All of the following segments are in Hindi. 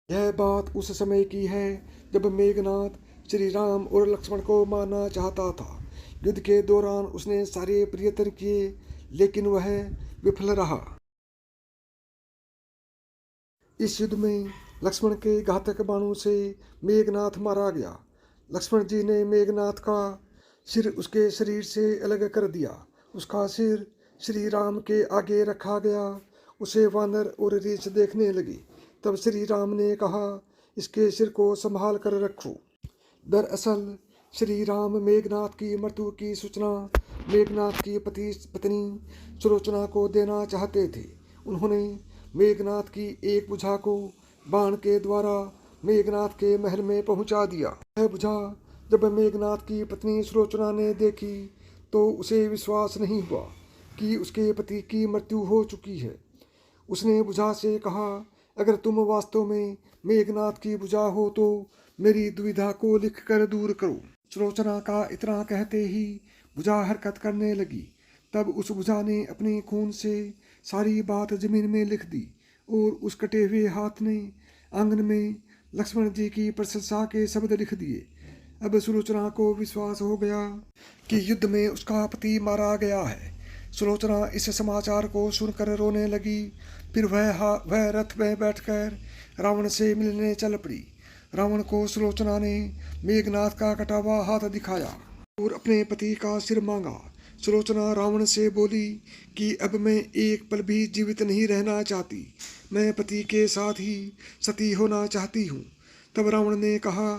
यह बात उस समय की है जब मेघनाथ श्री राम और लक्ष्मण को मारना चाहता था। युद्ध के दौरान उसने सारे प्रयत्न किए, लेकिन वह विफल रहा। इस युद्ध में लक्ष्मण के घातक बाणों से मेघनाथ मारा गया। लक्ष्मण जी ने मेघनाथ का सिर उसके शरीर से अलग कर दिया। उसका सिर श्री राम के आगे रखा गया। उसे वानर और रीछ देखने लगी। तब श्री राम ने कहा, इसके सिर को संभाल कर रखो। दरअसल श्री राम मेघनाथ की मृत्यु की सूचना मेघनाथ की पत्नी सुलोचना को देना चाहते थे। उन्होंने मेघनाथ की एक भुजा को बाण के द्वारा मेघनाथ के महल में पहुंचा दिया। यह भुजा जब मेघनाथ की पत्नी सुलोचना ने देखी तो उसे विश्वास नहीं हुआ कि उसके पति की मृत्यु हो चुकी है। उसने भुजा से कहा, अगर तुम वास्तव में मेघनाथ की भुजा हो तो मेरी दुविधा को लिख कर दूर करो। सुलोचना का इतना कहते ही भुजा हरकत करने लगी। तब उस भुजा ने अपने खून से सारी बात जमीन में लिख दी और उस कटे हुए हाथ ने आंगन में लक्ष्मण जी की प्रशंसा के शब्द लिख दिए। अब सुलोचना को विश्वास हो गया कि युद्ध में उसका पति मारा गया है। सुलोचना इस समाचार को सुनकर रोने लगी। फिर वह रथ में बैठकर रावण से मिलने चल पड़ी। रावण को सुलोचना ने मेघनाथ का कटा हुआ हाथ दिखाया और अपने पति का सिर मांगा। सुलोचना रावण से बोली कि अब मैं एक पल भी जीवित नहीं रहना चाहती। मैं पति के साथ ही सती होना चाहती हूँ। तब रावण ने कहा,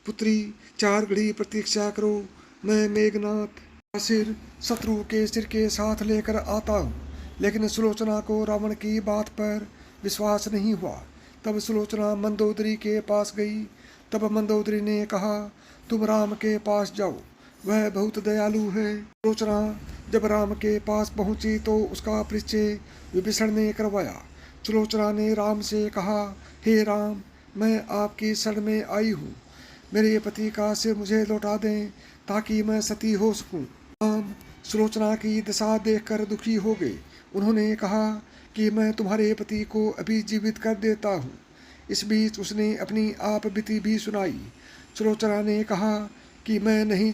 पुत्री 4 घड़ी प्रतीक्षा करो, मैं मेघनाथ का सिर शत्रु के सिर के साथ लेकर आता हूँ। लेकिन सुलोचना को रावण की बात पर विश्वास नहीं हुआ। तब सुलोचना मंदोदरी के पास गई। तब मंदोदरी ने कहा, तुम राम के पास जाओ, वह बहुत दयालु है। सुलोचना जब राम के पास पहुंची तो उसका परिचय विभीषण ने करवाया। सुलोचना ने राम से कहा, हे राम, मैं आपकी शरण में आई हूँ। मेरे पति का सिर मुझे लौटा दें ताकि मैं सती हो सकूं। राम सुलोचना की दशा देखकर दुखी हो गए। उन्होंने कहा कि मैं तुम्हारे पति को अभी जीवित कर देता हूँ। इस बीच उसने अपनी आप बीती भी सुनाई। सुलोचना ने कहा कि मैं नहीं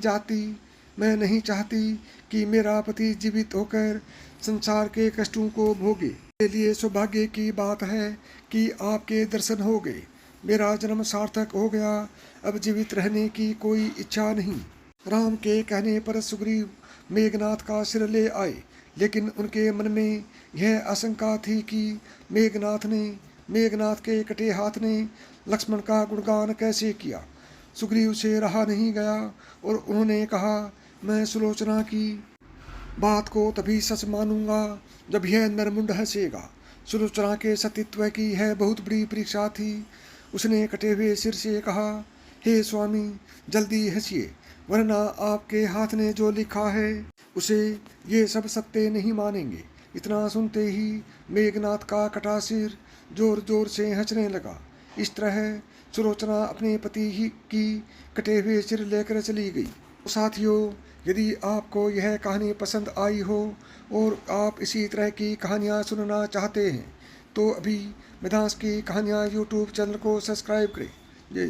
चाहती कि मेरा पति जीवित होकर संसार के कष्टों को भोगे। मेरे लिए सौभाग्य की बात है कि आपके दर्शन हो गए। मेरा जन्म सार्थक हो गया। अब जीवित रहने की कोई इच्छा नहीं। राम के कहने पर सुग्रीव मेघनाथ का सिर ले आए, लेकिन उनके मन में यह आशंका थी कि मेघनाथ के कटे हाथ ने लक्ष्मण का गुणगान कैसे किया। सुग्रीव से रहा नहीं गया और उन्होंने कहा, मैं सुलोचना की बात को तभी सच मानूंगा जब यह नरमुंड हंसेगा। सुलोचना के सतीत्व की यह बहुत बड़ी परीक्षा थी। उसने कटे हुए सिर से कहा, हे स्वामी, जल्दी हंसिए, वरना आपके हाथ ने जो लिखा है उसे ये सब सत्य नहीं मानेंगे। इतना सुनते ही मेघनाथ का कटा सिर जोर जोर से हंसने लगा। इस तरह सुलोचना अपने पति ही की कटे हुए सिर लेकर चली गई। तो साथियों, यदि आपको यह कहानी पसंद आई हो और आप इसी तरह की कहानियाँ सुनना चाहते हैं तो अभी मिधांस की कहानियाँ यूट्यूब चैनल को सब्सक्राइब करें। जय